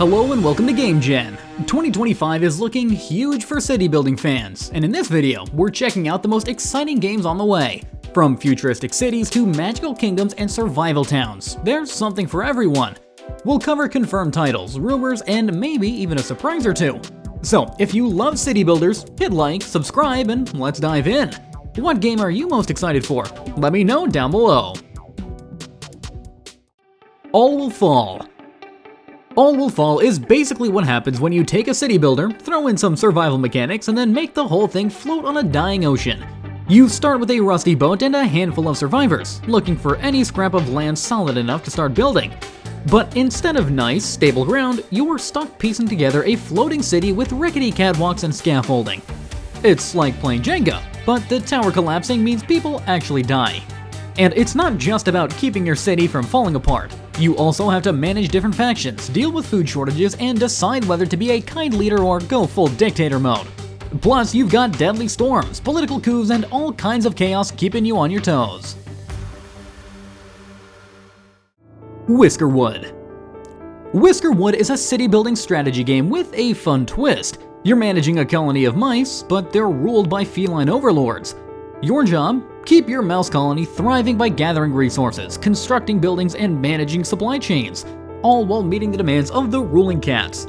Hello and welcome to GameGen. 2025 is looking huge for city building fans, and in this video, we're checking out the most exciting games on the way. From futuristic cities to magical kingdoms and survival towns, there's something for everyone. We'll cover confirmed titles, rumors, and maybe even a surprise or two. So, if you love city builders, hit like, subscribe, and let's dive in. What game are you most excited for? Let me know down below. All Will Fall. All Will Fall is basically what happens when you take a city builder, throw in some survival mechanics, and then make the whole thing float on a dying ocean. You start with a rusty boat and a handful of survivors, looking for any scrap of land solid enough to start building. But instead of nice, stable ground, you're stuck piecing together a floating city with rickety catwalks and scaffolding. It's like playing Jenga, but the tower collapsing means people actually die. And it's not just about keeping your city from falling apart. You also have to manage different factions, deal with food shortages, and decide whether to be a kind leader or go full dictator mode. Plus, you've got deadly storms, political coups, and all kinds of chaos keeping you on your toes. Whiskerwood. Whiskerwood is a city-building strategy game with a fun twist. You're managing a colony of mice, but they're ruled by feline overlords. Your job? Keep your mouse colony thriving by gathering resources, constructing buildings, and managing supply chains, all while meeting the demands of the ruling cats.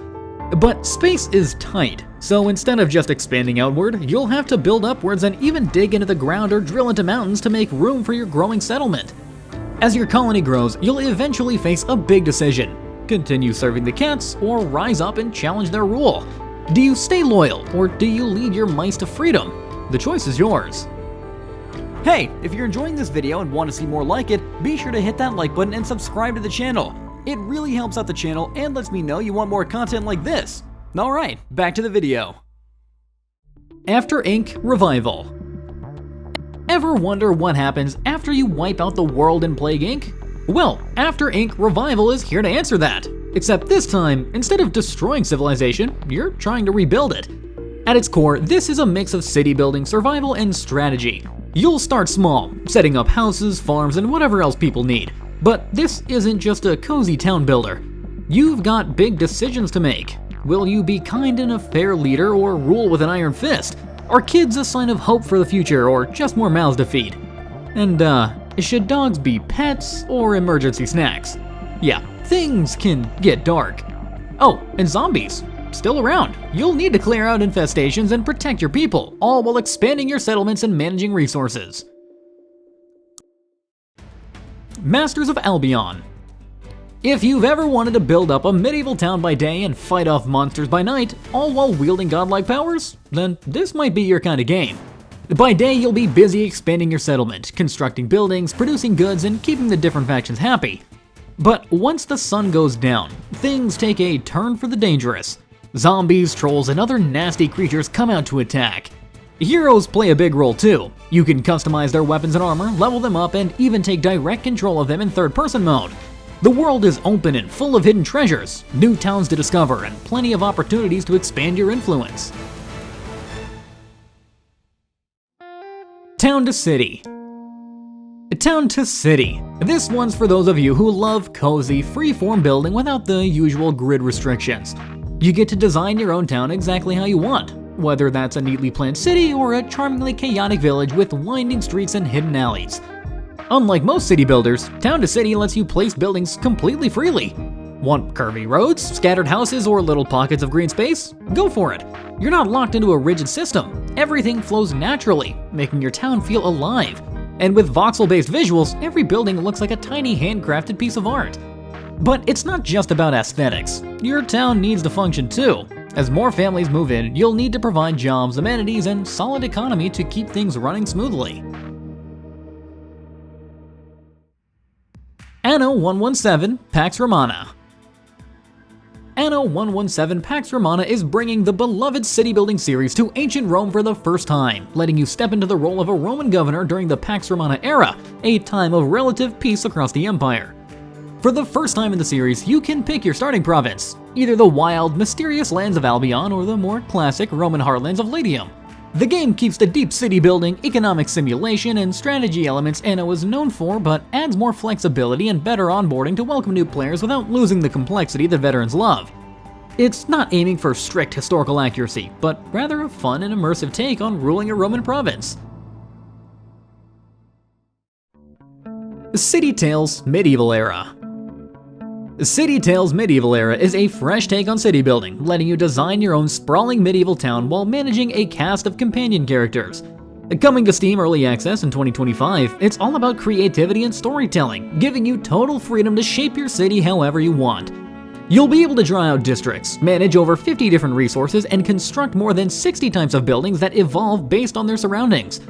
But space is tight, so instead of just expanding outward, you'll have to build upwards and even dig into the ground or drill into mountains to make room for your growing settlement. As your colony grows, you'll eventually face a big decision. Continue serving the cats, or rise up and challenge their rule. Do you stay loyal, or do you lead your mice to freedom? The choice is yours. Hey, if you're enjoying this video and want to see more like it, be sure to hit that like button and subscribe to the channel. It really helps out the channel and lets me know you want more content like this. Alright, back to the video. After Inc. Revival. Ever wonder what happens after you wipe out the world in Plague Inc? Well, After Inc. Revival is here to answer that. Except this time, instead of destroying civilization, you're trying to rebuild it. At its core, this is a mix of city building, survival, and strategy. You'll start small, setting up houses, farms, and whatever else people need. But this isn't just a cozy town builder. You've got big decisions to make. Will you be kind and a fair leader or rule with an iron fist? Are kids a sign of hope for the future or just more mouths to feed? And should dogs be pets or emergency snacks? Yeah, things can get dark. Oh, and zombies. Still around. You'll need to clear out infestations and protect your people, all while expanding your settlements and managing resources. Masters of Albion. If you've ever wanted to build up a medieval town by day and fight off monsters by night, all while wielding godlike powers, then this might be your kind of game. By day, you'll be busy expanding your settlement, constructing buildings, producing goods, and keeping the different factions happy. But once the sun goes down, things take a turn for the dangerous. Zombies, trolls, and other nasty creatures come out to attack. Heroes play a big role too. You can customize their weapons and armor, level them up, and even take direct control of them in third-person mode. The world is open and full of hidden treasures, new towns to discover, and plenty of opportunities to expand your influence. Town to City. Town to City. This one's for those of you who love cozy, free-form building without the usual grid restrictions. You get to design your own town exactly how you want, whether that's a neatly planned city or a charmingly chaotic village with winding streets and hidden alleys. Unlike most city builders, Town to City lets you place buildings completely freely. Want curvy roads, scattered houses, or little pockets of green space? Go for it. You're not locked into a rigid system. Everything flows naturally, making your town feel alive. And with voxel-based visuals, every building looks like a tiny handcrafted piece of art. But it's not just about aesthetics. Your town needs to function too. As more families move in, you'll need to provide jobs, amenities, and solid economy to keep things running smoothly. Anno 117 Pax Romana. Anno 117 Pax Romana is bringing the beloved city-building series to ancient Rome for the first time, letting you step into the role of a Roman governor during the Pax Romana era, a time of relative peace across the empire. For the first time in the series, you can pick your starting province, either the wild, mysterious lands of Albion or the more classic Roman heartlands of Latium. The game keeps the deep city building, economic simulation, and strategy elements Anno is known for, but adds more flexibility and better onboarding to welcome new players without losing the complexity that veterans love. It's not aiming for strict historical accuracy, but rather a fun and immersive take on ruling a Roman province. City Tales Medieval Era. City Tales Medieval Era is a fresh take on city building, letting you design your own sprawling medieval town while managing a cast of companion characters. Coming to Steam Early Access in 2025, it's all about creativity and storytelling, giving you total freedom to shape your city however you want. You'll be able to draw out districts, manage over 50 different resources, and construct more than 60 types of buildings that evolve based on their surroundings.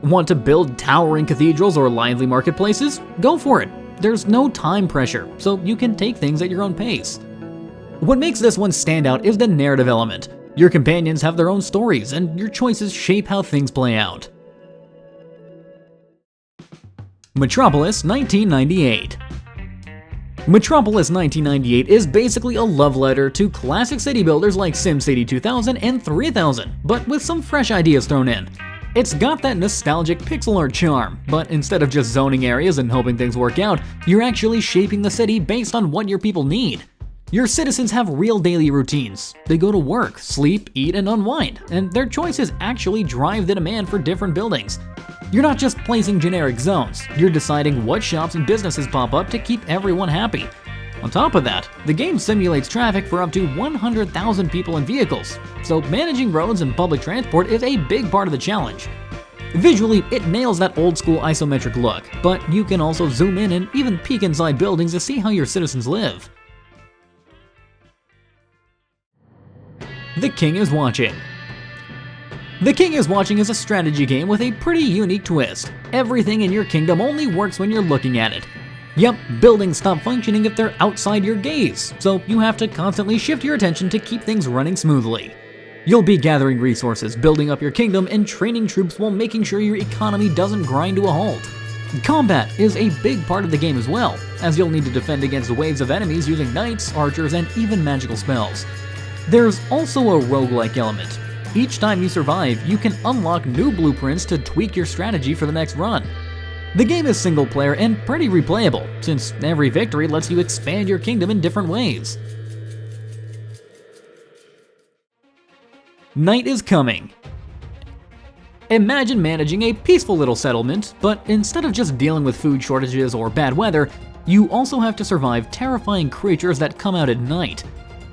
Want to build towering cathedrals or lively marketplaces? Go for it! There's no time pressure, so you can take things at your own pace. What makes this one stand out is the narrative element. Your companions have their own stories, and your choices shape how things play out. Metropolis 1998. Metropolis 1998 is basically a love letter to classic city builders like SimCity 2000 and 3000, but with some fresh ideas thrown in. It's got that nostalgic pixel art charm, but instead of just zoning areas and hoping things work out, you're actually shaping the city based on what your people need. Your citizens have real daily routines. They go to work, sleep, eat, and unwind, and their choices actually drive the demand for different buildings. You're not just placing generic zones, you're deciding what shops and businesses pop up to keep everyone happy. On top of that, the game simulates traffic for up to 100,000 people and vehicles, so managing roads and public transport is a big part of the challenge. Visually, it nails that old-school isometric look, but you can also zoom in and even peek inside buildings to see how your citizens live. The King is Watching. The King is Watching is a strategy game with a pretty unique twist. Everything in your kingdom only works when you're looking at it. Yep, buildings stop functioning if they're outside your gaze, so you have to constantly shift your attention to keep things running smoothly. You'll be gathering resources, building up your kingdom, and training troops while making sure your economy doesn't grind to a halt. Combat is a big part of the game as well, as you'll need to defend against waves of enemies using knights, archers, and even magical spells. There's also a roguelike element. Each time you survive, you can unlock new blueprints to tweak your strategy for the next run. The game is single player and pretty replayable, since every victory lets you expand your kingdom in different ways. Night is Coming. Imagine managing a peaceful little settlement, but instead of just dealing with food shortages or bad weather, you also have to survive terrifying creatures that come out at night.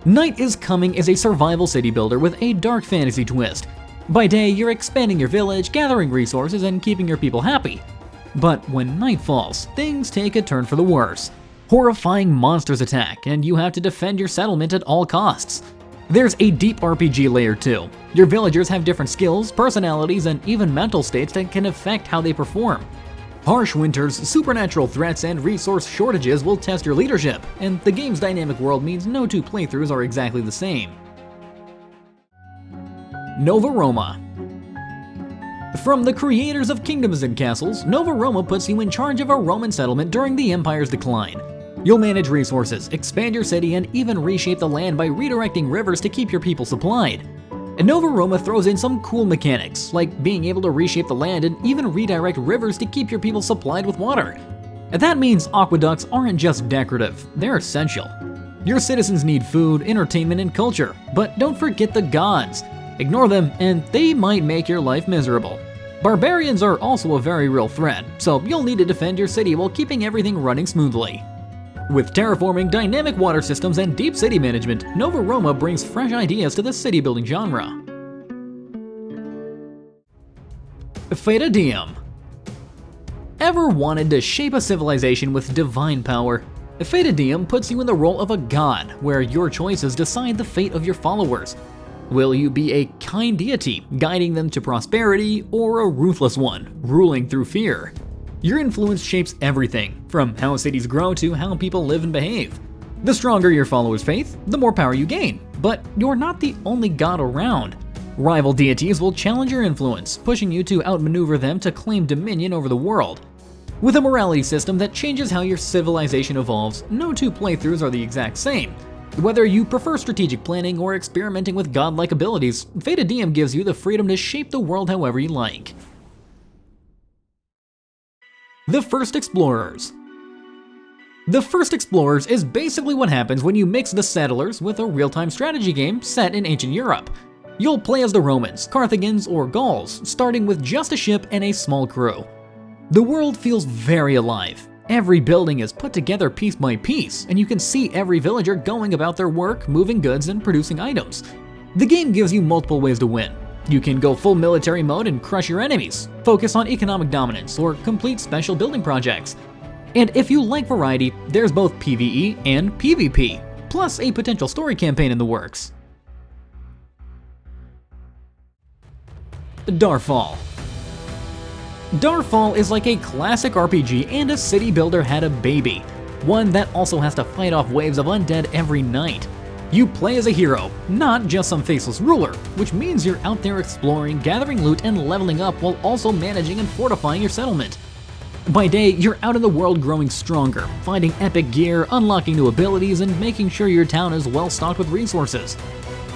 Night is Coming is a survival city builder with a dark fantasy twist. By day, you're expanding your village, gathering resources, and keeping your people happy. But when night falls, things take a turn for the worse. Horrifying monsters attack, and you have to defend your settlement at all costs. There's a deep RPG layer too. Your villagers have different skills, personalities, and even mental states that can affect how they perform. Harsh winters, supernatural threats, and resource shortages will test your leadership, and the game's dynamic world means no two playthroughs are exactly the same. Nova Roma. From the creators of Kingdoms and Castles, Nova Roma puts you in charge of a Roman settlement during the Empire's decline. You'll manage resources, expand your city, and even reshape the land by redirecting rivers to keep your people supplied. And Nova Roma throws in some cool mechanics, like being able to reshape the land and even redirect rivers to keep your people supplied with water. And that means aqueducts aren't just decorative, they're essential. Your citizens need food, entertainment, and culture, but don't forget the gods. Ignore them, and they might make your life miserable. Barbarians are also a very real threat, so you'll need to defend your city while keeping everything running smoothly. With terraforming, dynamic water systems, and deep city management, Nova Roma brings fresh ideas to the city building genre. Fata Deum. Ever wanted to shape a civilization with divine power? Fata Deum puts you in the role of a god, where your choices decide the fate of your followers. Will you be a kind deity, guiding them to prosperity, or a ruthless one, ruling through fear? Your influence shapes everything, from how cities grow to how people live and behave. The stronger your followers' faith, the more power you gain, but you're not the only god around. Rival deities will challenge your influence, pushing you to outmaneuver them to claim dominion over the world. With a morality system that changes how your civilization evolves, no two playthroughs are the exact same. Whether you prefer strategic planning or experimenting with godlike abilities, Fata Deum gives you the freedom to shape the world however you like. The First Explorers. The First Explorers is basically what happens when you mix the Settlers with a real-time strategy game set in ancient Europe. You'll play as the Romans, Carthagins, or Gauls, starting with just a ship and a small crew. The world feels very alive. Every building is put together piece by piece, and you can see every villager going about their work, moving goods, and producing items. The game gives you multiple ways to win. You can go full military mode and crush your enemies, focus on economic dominance, or complete special building projects. And if you like variety, there's both PvE and PvP, plus a potential story campaign in the works. Darfall. Darfall is like a classic RPG, and a city builder had a baby, one that also has to fight off waves of undead every night. You play as a hero, not just some faceless ruler, which means you're out there exploring, gathering loot, and leveling up while also managing and fortifying your settlement. By day, you're out in the world growing stronger, finding epic gear, unlocking new abilities, and making sure your town is well stocked with resources.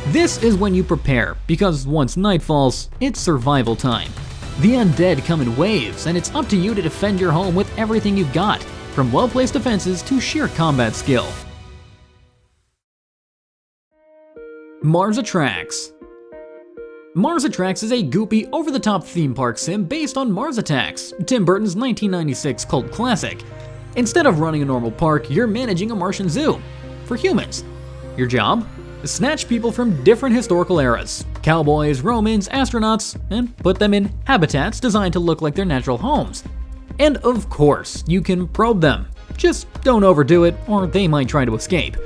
This is when you prepare, because once night falls, it's survival time. The undead come in waves, and it's up to you to defend your home with everything you've got, from well-placed defenses to sheer combat skill. Mars Attacks. Mars Attacks is a goopy, over-the-top theme park sim based on Mars Attacks, Tim Burton's 1996 cult classic. Instead of running a normal park, you're managing a Martian zoo for humans. Your job? Snatch people from different historical eras, cowboys, Romans, astronauts, and put them in habitats designed to look like their natural homes. And of course, you can probe them. Just don't overdo it, or they might try to escape.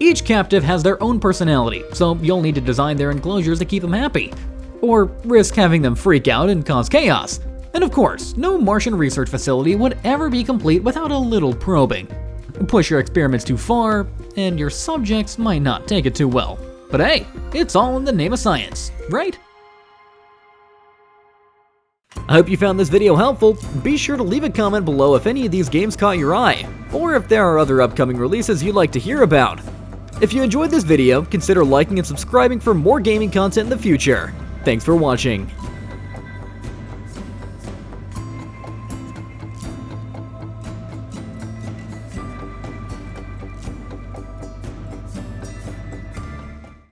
Each captive has their own personality, so you'll need to design their enclosures to keep them happy, or risk having them freak out and cause chaos. And of course, no Martian research facility would ever be complete without a little probing. Push your experiments too far, and your subjects might not take it too well. But hey, it's all in the name of science, right? I hope you found this video helpful. Be sure to leave a comment below if any of these games caught your eye, or if there are other upcoming releases you'd like to hear about. If you enjoyed this video, consider liking and subscribing for more gaming content in the future. Thanks for watching.